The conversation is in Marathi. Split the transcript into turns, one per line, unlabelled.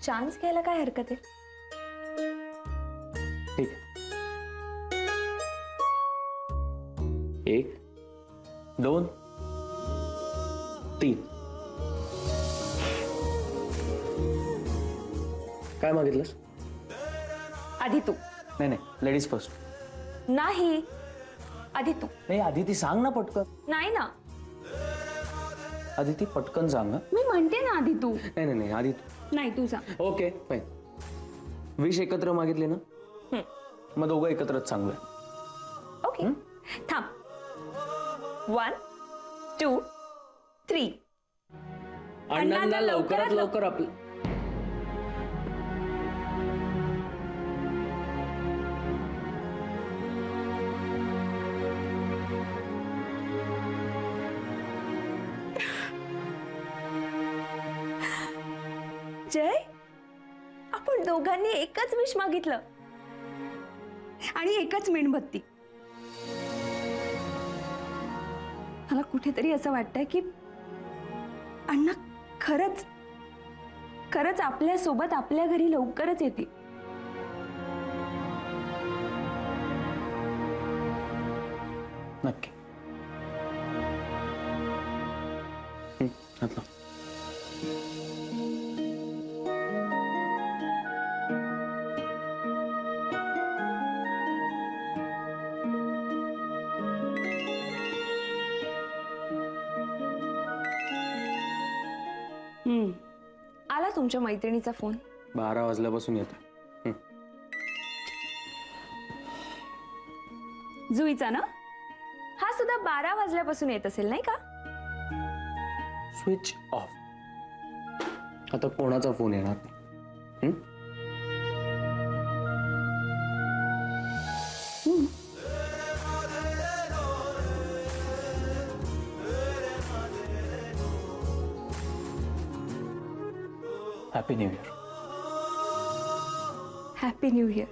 चान्स घ्यायला काय हरकत आहे?
ठीक आहे. 1 2 3. काय मागितलंस?
आधी तू.
नाही नाही, लेडीज फर्स्ट.
नाही, आधी तू.
नाही, आधी ती सांग ना पटकन.
नाही ना,
आधी ती पटकन सांग ना.
मी म्हणते ना आधी तू.
नाही नाही नाही, आधी तू.
नाही, तू सांग.
Okay fine. विश एकत्र मागितली ना, मग दोघं एकत्रच सांगूया.
ओके, थांब. 1 2 3.
अण्णांना लवकरात लवकर आपलं.
जय, आपण दोघांनी एकच विश मागितलं आणि एकच मेणबत्ती. मला कुठेतरी असं वाटतंय की अण्णा खरंच खरंच आपल्या सोबत आपल्या घरी लवकरच येतील.
नक्की. घातलं.
आला तुमच्या मैत्रिणीचा फोन?
12 वाजल्यापासून येतो.
जुईचा ना? हा सुद्धा 12 वाजल्यापासून येत असेल नाही का?
Switch off. आता कोणाचा फोन येणार नाही. Happy new year.
Happy new year.